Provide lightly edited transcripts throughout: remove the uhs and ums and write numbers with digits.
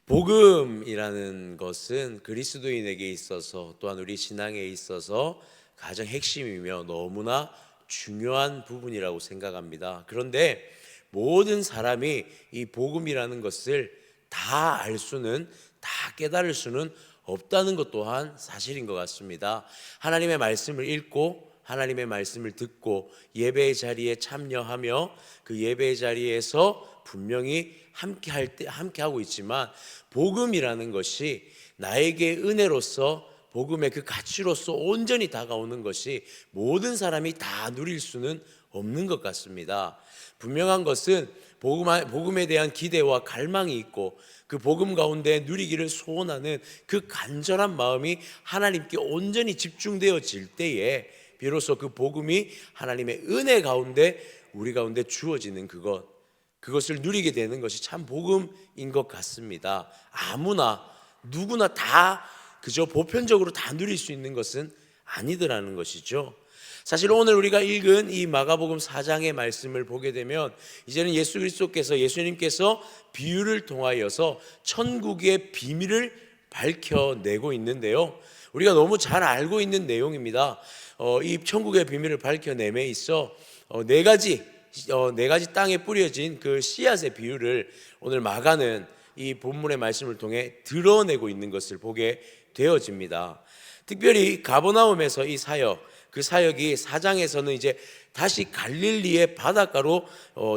복음이라는 것은 그리스도인에게 있어서 또한 우리 신앙에 있어서 가장 핵심이며 너무나 중요한 부분이라고 생각합니다. 그런데 모든 사람이 이 복음이라는 것을 다 알 수는, 다 깨달을 수는 없다는 것 또한 사실인 것 같습니다. 하나님의 말씀을 읽고 하나님의 말씀을 듣고 예배의 자리에 참여하며 그 예배의 자리에서 분명히 함께하고 있지만, 복음이라는 것이 나에게 은혜로서 복음의 그 가치로서 온전히 다가오는 것이 모든 사람이 다 누릴 수는 없는 것 같습니다. 분명한 것은 복음에 대한 기대와 갈망이 있고 그 복음 가운데 누리기를 소원하는 그 간절한 마음이 하나님께 온전히 집중되어질 때에 비로소 그 복음이 하나님의 은혜 가운데 우리 가운데 주어지는 그것을 누리게 되는 것이 참 복음인 것 같습니다. 아무나 누구나 다 그저 보편적으로 다 누릴 수 있는 것은 아니더라는 것이죠. 사실 오늘 우리가 읽은 이 마가복음 4장의 말씀을 보게 되면 이제는 예수님께서 비유를 통하여서 천국의 비밀을 밝혀내고 있는데요, 우리가 너무 잘 알고 있는 내용입니다. 이 천국의 비밀을 밝혀냄에 있어 네 가지 땅에 뿌려진 그 씨앗의 비유를 오늘 마가는 이 본문의 말씀을 통해 드러내고 있는 것을 보게 되어집니다. 특별히 가버나움에서 이 그 사역이 4장에서는 이제 다시 갈릴리의 바닷가로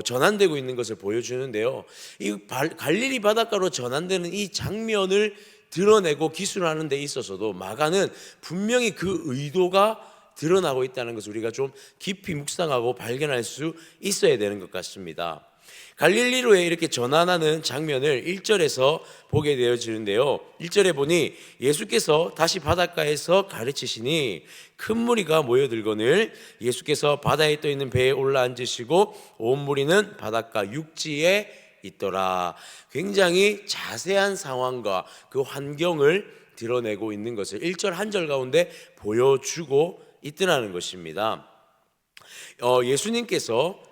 전환되고 있는 것을 보여주는데요, 이 갈릴리 바닷가로 전환되는 이 장면을 드러내고 기술하는 데 있어서도 마가는 분명히 그 의도가 드러나고 있다는 것을 우리가 좀 깊이 묵상하고 발견할 수 있어야 되는 것 같습니다. 갈릴리로에 이렇게 전환하는 장면을 1절에서 보게 되어지는데요, 1절에 보니 예수께서 다시 바닷가에서 가르치시니 큰 무리가 모여들거늘 예수께서 바다에 떠 있는 배에 올라앉으시고 온 무리는 바닷가 육지에 있더라. 굉장히 자세한 상황과 그 환경을 드러내고 있는 것을 1절 한 절 가운데 보여주고 있더라는 것입니다. 예수님께서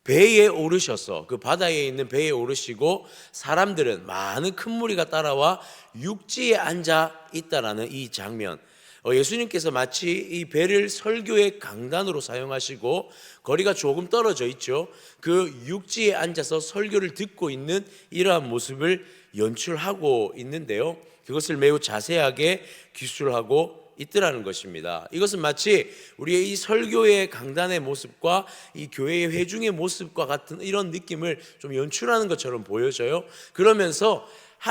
배에 오르셔서 그 바다에 있는 배에 오르시고 사람들은 많은 큰 무리가 따라와 육지에 앉아 있다라는 이 장면, 예수님께서 마치 이 배를 설교의 강단으로 사용하시고 거리가 조금 떨어져 있죠, 그 육지에 앉아서 설교를 듣고 있는 이러한 모습을 연출하고 있는데요, 그것을 매우 자세하게 기술하고 있더라는 것입니다. 이것은 마치 우리의 이 설교의 강단의 모습과 이 교회의 회중의 모습과 같은 이런 느낌을 좀 연출하는 것처럼 보여져요. 그러면서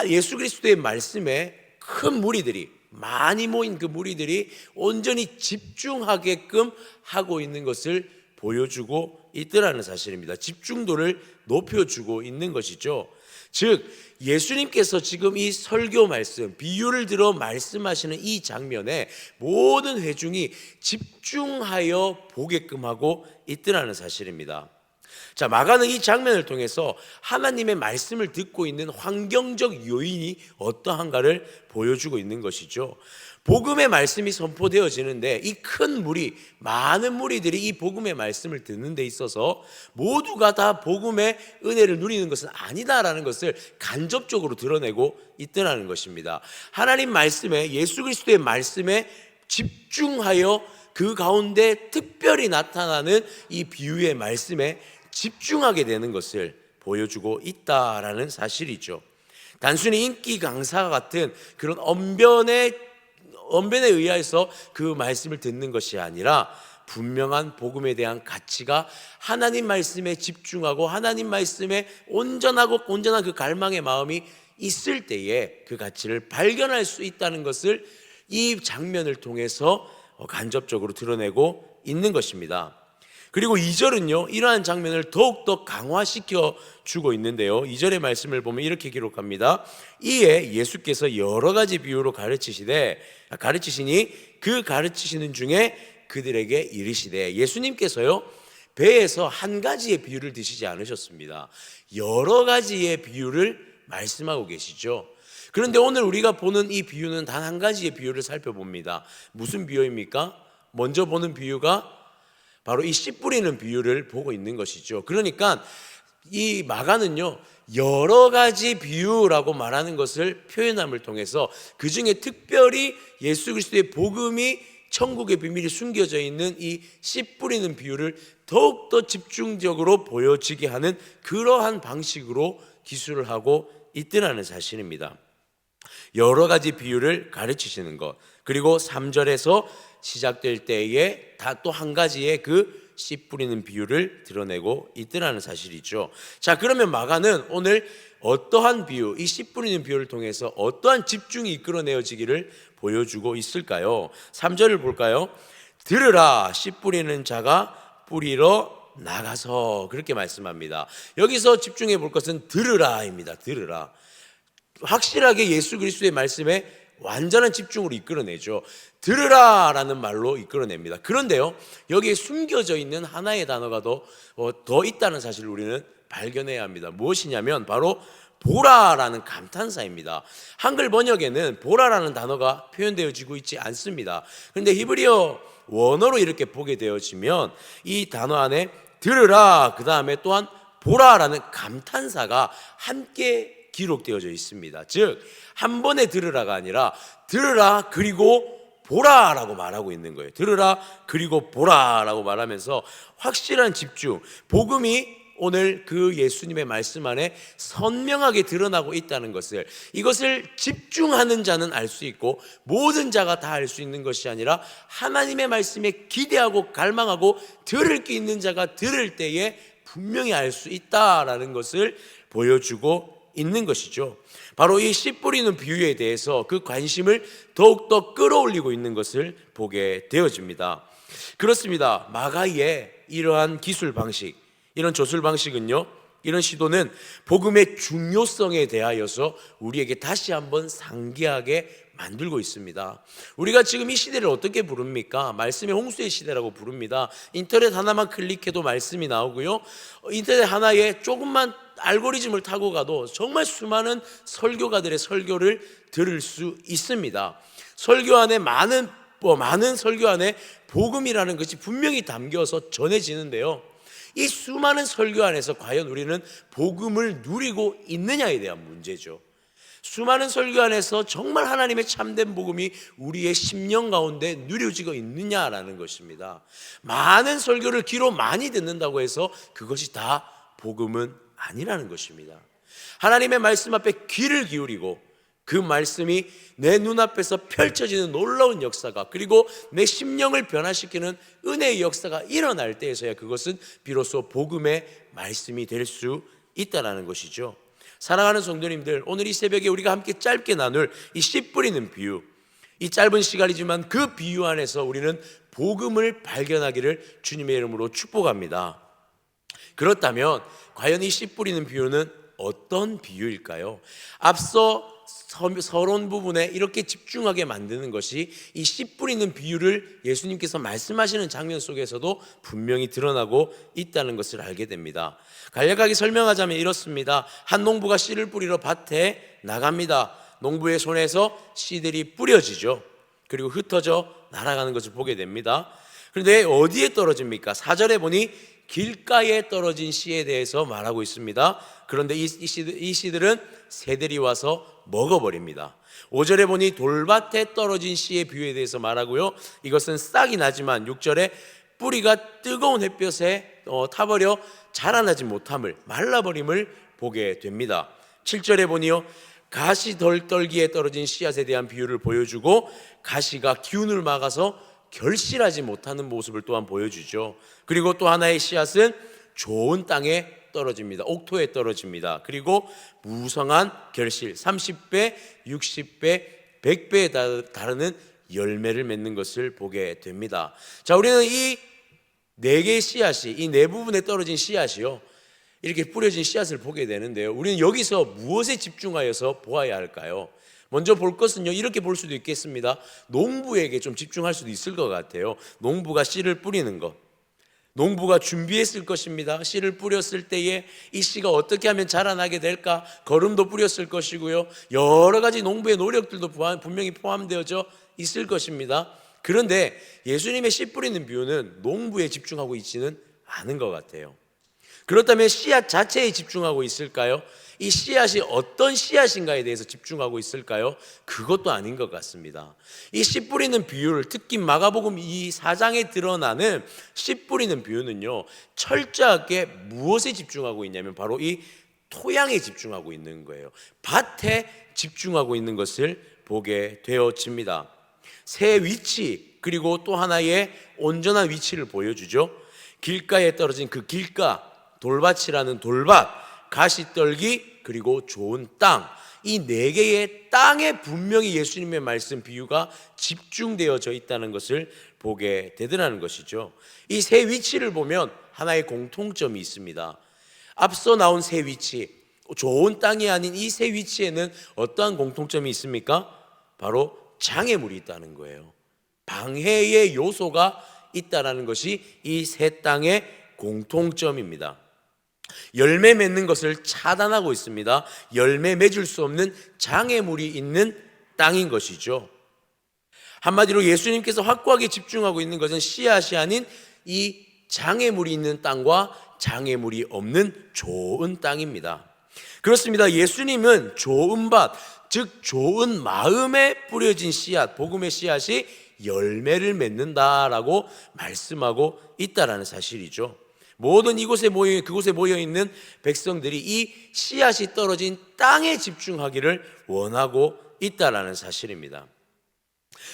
예수 그리스도의 말씀에 큰 무리들이, 많이 모인 그 무리들이 온전히 집중하게끔 하고 있는 것을 보여주고 있더라는 사실입니다. 집중도를 높여주고 있는 것이죠. 즉 예수님께서 지금 이 설교 말씀, 비유를 들어 말씀하시는 이 장면에 모든 회중이 집중하여 보게끔 하고 있더라는 사실입니다. 자, 마가는 이 장면을 통해서 하나님의 말씀을 듣고 있는 환경적 요인이 어떠한가를 보여주고 있는 것이죠. 복음의 말씀이 선포되어지는데 이 큰 무리, 많은 무리들이 이 복음의 말씀을 듣는 데 있어서 모두가 다 복음의 은혜를 누리는 것은 아니다라는 것을 간접적으로 드러내고 있더라는 것입니다. 하나님 말씀에, 예수 그리스도의 말씀에 집중하여 그 가운데 특별히 나타나는 이 비유의 말씀에 집중하게 되는 것을 보여주고 있다라는 사실이죠. 단순히 인기 강사 같은 그런 언변에 의해서 그 말씀을 듣는 것이 아니라 분명한 복음에 대한 가치가 하나님 말씀에 집중하고 하나님 말씀에 온전한 그 갈망의 마음이 있을 때에 그 가치를 발견할 수 있다는 것을 이 장면을 통해서 간접적으로 드러내고 있는 것입니다. 그리고 2절은요, 이러한 장면을 더욱더 강화시켜 주고 있는데요, 2절의 말씀을 보면 이렇게 기록합니다. 이에 예수께서 여러 가지 비유로 가르치시니 그 가르치시는 중에 그들에게 이르시되, 예수님께서요 배에서 한 가지의 비유를 드시지 않으셨습니다. 여러 가지의 비유를 말씀하고 계시죠. 그런데 오늘 우리가 보는 이 비유는 단 한 가지의 비유를 살펴봅니다. 무슨 비유입니까? 먼저 보는 비유가 바로 이 씨 뿌리는 비유를 보고 있는 것이죠. 그러니까 이 마가는요, 여러 가지 비유라고 말하는 것을 표현함을 통해서 그 중에 특별히 예수 그리스도의 복음이 천국의 비밀이 숨겨져 있는 이 씨 뿌리는 비유를 더욱더 집중적으로 보여지게 하는 그러한 방식으로 기술을 하고 있더라는 사실입니다. 여러 가지 비유를 가르치시는 것, 그리고 3절에서 시작될 때에 다 또 한 가지의 그 씨 뿌리는 비유를 드러내고 있더라는 사실이죠. 자, 그러면 마가는 오늘 어떠한 비유, 이 씨 뿌리는 비유를 통해서 어떠한 집중이 이끌어내어지기를 보여주고 있을까요? 3절을 볼까요? 들으라, 씨 뿌리는 자가 뿌리러 나가서, 그렇게 말씀합니다. 여기서 집중해 볼 것은 들으라입니다. 들으라. 확실하게 예수 그리스도의 말씀에 완전한 집중으로 이끌어내죠. 들으라라는 말로 이끌어냅니다. 그런데요, 여기에 숨겨져 있는 하나의 단어가 더 있다는 사실을 우리는 발견해야 합니다. 무엇이냐면 바로 보라라는 감탄사입니다. 한글 번역에는 보라라는 단어가 표현되어지고 있지 않습니다. 그런데 히브리어 원어로 이렇게 보게 되어지면 이 단어 안에 들으라, 그 다음에 또한 보라라는 감탄사가 함께 기록되어져 있습니다. 즉, 한 번에 들으라가 아니라 들으라 그리고 보라라고 말하고 있는 거예요. 들으라 그리고 보라라고 말하면서 확실한 집중, 복음이 오늘 그 예수님의 말씀 안에 선명하게 드러나고 있다는 것을, 이것을 집중하는 자는 알 수 있고 모든 자가 다 알 수 있는 것이 아니라 하나님의 말씀에 기대하고 갈망하고 들을 게 있는 자가 들을 때에 분명히 알 수 있다라는 것을 보여주고 있는 것이죠. 바로 이 씨 뿌리는 비유에 대해서 그 관심을 더욱더 끌어올리고 있는 것을 보게 되어집니다. 그렇습니다. 마가의 이러한 기술 방식, 이런 조술 방식은요, 이런 시도는 복음의 중요성에 대하여서 우리에게 다시 한번 상기하게 만들고 있습니다. 우리가 지금 이 시대를 어떻게 부릅니까? 말씀의 홍수의 시대라고 부릅니다. 인터넷 하나만 클릭해도 말씀이 나오고요, 인터넷 하나에 조금만 알고리즘을 타고 가도 정말 수많은 설교가들의 설교를 들을 수 있습니다. 설교 안에 많은 설교 안에 복음이라는 것이 분명히 담겨서 전해지는데요, 이 수많은 설교 안에서 과연 우리는 복음을 누리고 있느냐에 대한 문제죠. 수많은 설교 안에서 정말 하나님의 참된 복음이 우리의 심령 가운데 누려지고 있느냐라는 것입니다. 많은 설교를 귀로 많이 듣는다고 해서 그것이 다 복음은 아니라는 것입니다. 하나님의 말씀 앞에 귀를 기울이고 그 말씀이 내 눈앞에서 펼쳐지는 놀라운 역사가, 그리고 내 심령을 변화시키는 은혜의 역사가 일어날 때에서야 그것은 비로소 복음의 말씀이 될 수 있다는 것이죠. 사랑하는 성도님들, 오늘 이 새벽에 우리가 함께 짧게 나눌 이 씨 뿌리는 비유, 이 짧은 시간이지만 그 비유 안에서 우리는 복음을 발견하기를 주님의 이름으로 축복합니다. 그렇다면 과연 이 씨 뿌리는 비유는 어떤 비유일까요? 앞서 서론 부분에 이렇게 집중하게 만드는 것이 이 씨 뿌리는 비유를 예수님께서 말씀하시는 장면 속에서도 분명히 드러나고 있다는 것을 알게 됩니다. 간략하게 설명하자면 이렇습니다. 한 농부가 씨를 뿌리러 밭에 나갑니다. 농부의 손에서 씨들이 뿌려지죠. 그리고 흩어져 날아가는 것을 보게 됩니다. 그런데 어디에 떨어집니까? 4절에 보니 길가에 떨어진 씨에 대해서 말하고 있습니다. 그런데 이 씨들은 새들이 와서 먹어버립니다. 5절에 보니 돌밭에 떨어진 씨의 비유에 대해서 말하고요, 이것은 싹이 나지만 6절에 뿌리가 뜨거운 햇볕에 타버려 자라나지 못함을, 말라버림을 보게 됩니다. 7절에 보니요, 가시떨기에 떨어진 씨앗에 대한 비유를 보여주고 가시가 기운을 막아서 결실하지 못하는 모습을 또한 보여주죠. 그리고 또 하나의 씨앗은 좋은 땅에 떨어집니다. 옥토에 떨어집니다. 그리고 무성한 결실, 30배, 60배, 100배에 달하는 열매를 맺는 것을 보게 됩니다. 자, 우리는 이 네 개의 씨앗이, 이 네 부분에 떨어진 씨앗이요, 이렇게 뿌려진 씨앗을 보게 되는데요, 우리는 여기서 무엇에 집중하여서 보아야 할까요? 먼저 볼 것은요, 이렇게 볼 수도 있겠습니다. 농부에게 좀 집중할 수도 있을 것 같아요. 농부가 씨를 뿌리는 것, 농부가 준비했을 것입니다. 씨를 뿌렸을 때에 이 씨가 어떻게 하면 자라나게 될까, 거름도 뿌렸을 것이고요, 여러 가지 농부의 노력들도 분명히 포함되어져 있을 것입니다. 그런데 예수님의 씨 뿌리는 비유는 농부에 집중하고 있지는 않은 것 같아요. 그렇다면 씨앗 자체에 집중하고 있을까요? 이 씨앗이 어떤 씨앗인가에 대해서 집중하고 있을까요? 그것도 아닌 것 같습니다. 이 씨 뿌리는 비유를, 특히 마가복음 이 4장에 드러나는 씨 뿌리는 비유는요, 철저하게 무엇에 집중하고 있냐면 바로 이 토양에 집중하고 있는 거예요. 밭에 집중하고 있는 것을 보게 되어집니다. 새 위치, 그리고 또 하나의 온전한 위치를 보여주죠. 길가에 떨어진 그 길가, 돌밭이라는 돌밭, 가시떨기, 그리고 좋은 땅, 이 네 개의 땅에 분명히 예수님의 말씀 비유가 집중되어져 있다는 것을 보게 되더라는 것이죠. 이 세 위치를 보면 하나의 공통점이 있습니다. 앞서 나온 세 위치, 좋은 땅이 아닌 이 세 위치에는 어떠한 공통점이 있습니까? 바로 장애물이 있다는 거예요. 방해의 요소가 있다는 것이 이 세 땅의 공통점입니다. 열매 맺는 것을 차단하고 있습니다. 열매 맺을 수 없는 장애물이 있는 땅인 것이죠. 한마디로 예수님께서 확고하게 집중하고 있는 것은 씨앗이 아닌 이 장애물이 있는 땅과 장애물이 없는 좋은 땅입니다. 그렇습니다. 예수님은 좋은 밭, 즉 좋은 마음에 뿌려진 씨앗, 복음의 씨앗이 열매를 맺는다라고 말씀하고 있다라는 사실이죠. 모든 이곳에 모여 그곳에 모여 있는 백성들이 이 씨앗이 떨어진 땅에 집중하기를 원하고 있다라는 사실입니다.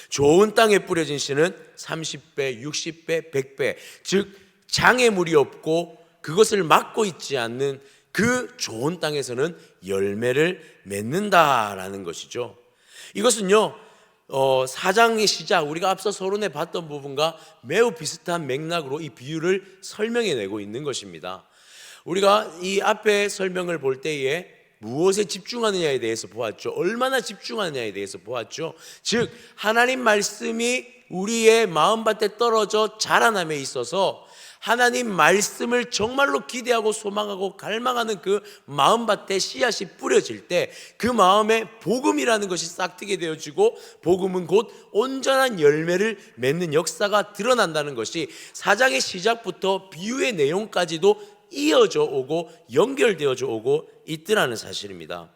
좋은 땅에 뿌려진 씨는 30배, 60배, 100배, 즉 장애물이 없고 그것을 막고 있지 않는 그 좋은 땅에서는 열매를 맺는다라는 것이죠. 이것은요, 사장의 시작, 우리가 앞서 서론에 봤던 부분과 매우 비슷한 맥락으로 이 비유를 설명해내고 있는 것입니다. 우리가 이 앞에 설명을 볼 때에 무엇에 집중하느냐에 대해서 보았죠. 얼마나 집중하느냐에 대해서 보았죠. 즉 하나님 말씀이 우리의 마음밭에 떨어져 자라남에 있어서 하나님 말씀을 정말로 기대하고 소망하고 갈망하는 그 마음밭에 씨앗이 뿌려질 때 그 마음에 복음이라는 것이 싹트게 되어지고 복음은 곧 온전한 열매를 맺는 역사가 드러난다는 것이 사장의 시작부터 비유의 내용까지도 이어져 오고 연결되어져 오고 있더라는 사실입니다.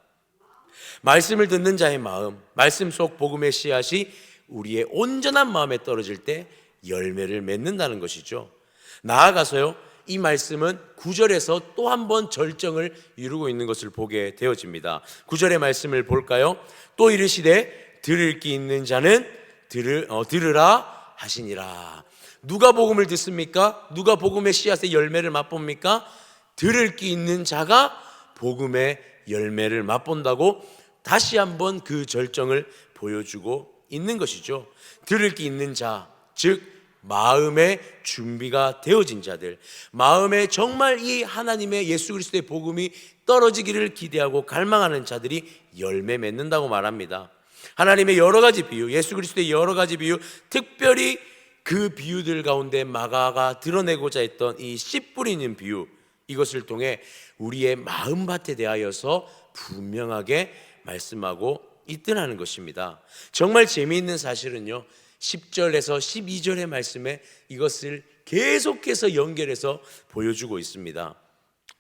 말씀을 듣는 자의 마음, 말씀 속 복음의 씨앗이 우리의 온전한 마음에 떨어질 때 열매를 맺는다는 것이죠. 나아가서요, 이 말씀은 9절에서 또 한 번 절정을 이루고 있는 것을 보게 되어집니다. 9절의 말씀을 볼까요? 또 이르시되 들을 귀 있는 자는 들으라 하시니라. 누가 복음을 듣습니까? 누가 복음의 씨앗의 열매를 맛봅니까? 들을 귀 있는 자가 복음의 열매를 맛본다고 다시 한번 그 절정을 보여주고 있는 것이죠. 들을 귀 있는 자, 즉 마음의 준비가 되어진 자들, 마음에 정말 이 하나님의 예수 그리스도의 복음이 떨어지기를 기대하고 갈망하는 자들이 열매 맺는다고 말합니다. 하나님의 여러 가지 비유, 예수 그리스도의 여러 가지 비유, 특별히 그 비유들 가운데 마가가 드러내고자 했던 이 씨 뿌리는 비유, 이것을 통해 우리의 마음밭에 대하여서 분명하게 말씀하고 있더라는 것입니다. 정말 재미있는 사실은요, 10절에서 12절의 말씀에 이것을 계속해서 연결해서 보여주고 있습니다.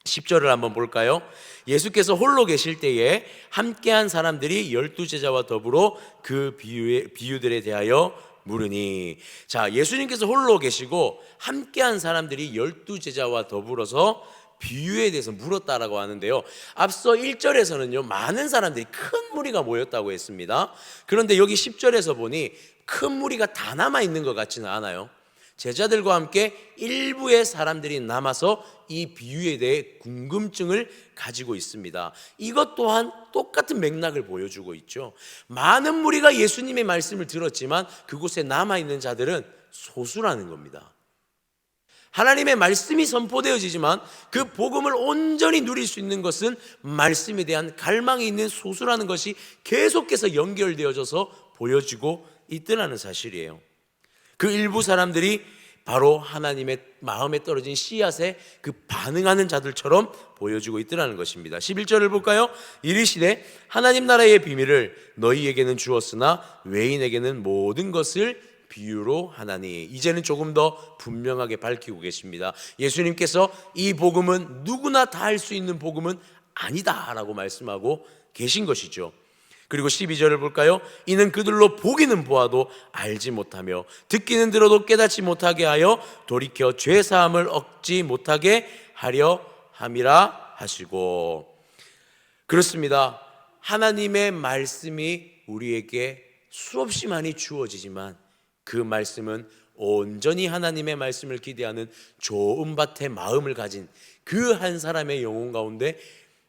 10절을 한번 볼까요? 예수께서 홀로 계실 때에 함께한 사람들이 12제자와 더불어 그 비유들에 대하여 물으니, 자, 예수님께서 홀로 계시고 함께한 사람들이 12제자와 더불어서 비유에 대해서 물었다라고 하는데요, 앞서 1절에서는요 많은 사람들이 큰 무리가 모였다고 했습니다. 그런데 여기 10절에서 보니 큰 무리가 다 남아있는 것 같지는 않아요. 제자들과 함께 일부의 사람들이 남아서 이 비유에 대해 궁금증을 가지고 있습니다. 이것 또한 똑같은 맥락을 보여주고 있죠. 많은 무리가 예수님의 말씀을 들었지만 그곳에 남아있는 자들은 소수라는 겁니다. 하나님의 말씀이 선포되어지지만 그 복음을 온전히 누릴 수 있는 것은 말씀에 대한 갈망이 있는 소수라는 것이 계속해서 연결되어져서 보여지고 있더라는 사실이에요. 그 일부 사람들이 바로 하나님의 마음에 떨어진 씨앗에 그 반응하는 자들처럼 보여지고 있더라는 것입니다. 11절을 볼까요? 이르시되 하나님 나라의 비밀을 너희에게는 주었으나 외인에게는 모든 것을 비유로 하나니. 이제는 조금 더 분명하게 밝히고 계십니다. 예수님께서 이 복음은 누구나 다 할 수 있는 복음은 아니다라고 말씀하고 계신 것이죠. 그리고 12절을 볼까요? 이는 그들로 보기는 보아도 알지 못하며 듣기는 들어도 깨닫지 못하게 하여 돌이켜 죄사함을 얻지 못하게 하려 함이라 하시고. 그렇습니다. 하나님의 말씀이 우리에게 수없이 많이 주어지지만 그 말씀은 온전히 하나님의 말씀을 기대하는 좋은 밭의 마음을 가진 그 한 사람의 영혼 가운데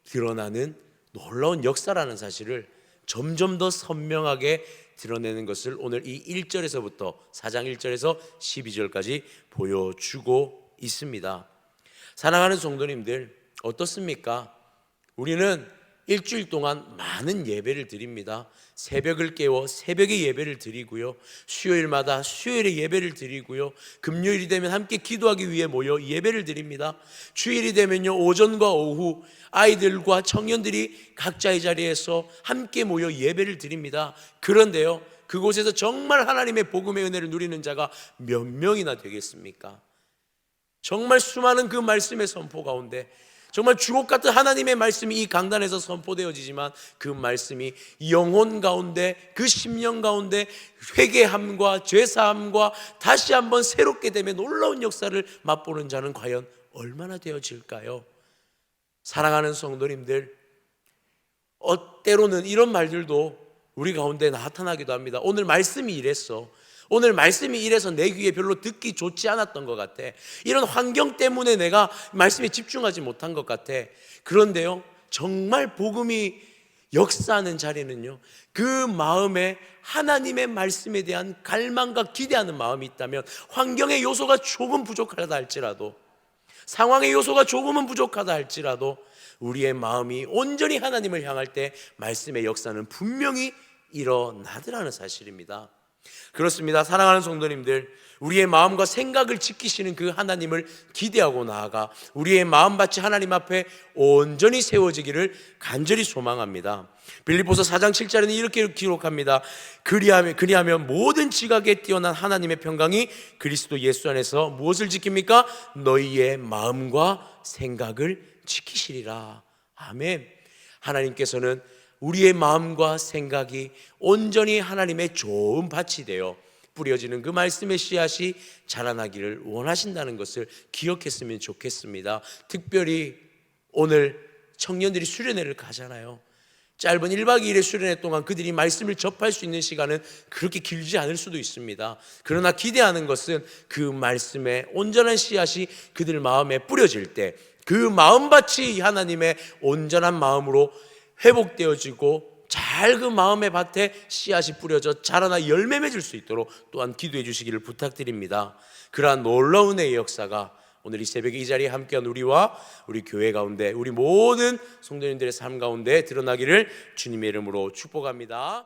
드러나는 놀라운 역사라는 사실을 점점 더 선명하게 드러내는 것을 오늘 이 1절에서부터 4장 1절에서 12절까지 보여주고 있습니다. 사랑하는 성도님들, 어떻습니까? 우리는 일주일 동안 많은 예배를 드립니다. 새벽을 깨워 새벽에 예배를 드리고요, 수요일마다 수요일에 예배를 드리고요, 금요일이 되면 함께 기도하기 위해 모여 예배를 드립니다. 주일이 되면요, 오전과 오후 아이들과 청년들이 각자의 자리에서 함께 모여 예배를 드립니다. 그런데요, 그곳에서 정말 하나님의 복음의 은혜를 누리는 자가 몇 명이나 되겠습니까? 정말 수많은 그 말씀의 선포 가운데 정말 주옥 같은 하나님의 말씀이 이 강단에서 선포되어지지만 그 말씀이 영혼 가운데, 그 심령 가운데 회개함과 죄사함과 다시 한번 새롭게 되면 놀라운 역사를 맛보는 자는 과연 얼마나 되어질까요? 사랑하는 성도님들, 때로는 이런 말들도 우리 가운데 나타나기도 합니다. 오늘 말씀이 이랬어. 오늘 말씀이 이래서 내 귀에 별로 듣기 좋지 않았던 것 같아. 이런 환경 때문에 내가 말씀에 집중하지 못한 것 같아. 그런데요, 정말 복음이 역사하는 자리는요, 그 마음에 하나님의 말씀에 대한 갈망과 기대하는 마음이 있다면 환경의 요소가 조금 부족하다 할지라도, 상황의 요소가 조금은 부족하다 할지라도 우리의 마음이 온전히 하나님을 향할 때 말씀의 역사는 분명히 일어나더라는 사실입니다. 그렇습니다. 사랑하는 성도님들, 우리의 마음과 생각을 지키시는 그 하나님을 기대하고 나아가 우리의 마음밭이 하나님 앞에 온전히 세워지기를 간절히 소망합니다. 빌립보서 4장 7절에는 이렇게 기록합니다. 그리하면 모든 지각에 뛰어난 하나님의 평강이 그리스도 예수 안에서 무엇을 지킵니까? 너희의 마음과 생각을 지키시리라. 아멘. 하나님께서는 우리의 마음과 생각이 온전히 하나님의 좋은 밭이 되어 뿌려지는 그 말씀의 씨앗이 자라나기를 원하신다는 것을 기억했으면 좋겠습니다. 특별히 오늘 청년들이 수련회를 가잖아요. 짧은 1박 2일의 수련회 동안 그들이 말씀을 접할 수 있는 시간은 그렇게 길지 않을 수도 있습니다. 그러나 기대하는 것은 그 말씀의 온전한 씨앗이 그들 마음에 뿌려질 때 그 마음밭이 하나님의 온전한 마음으로 회복되어지고 잘 그 마음의 밭에 씨앗이 뿌려져 자라나 열매 맺을 수 있도록 또한 기도해 주시기를 부탁드립니다. 그러한 놀라운 은혜의 역사가 오늘 이 새벽에 이 자리에 함께한 우리와 우리 교회 가운데 우리 모든 성도님들의 삶 가운데 드러나기를 주님의 이름으로 축복합니다.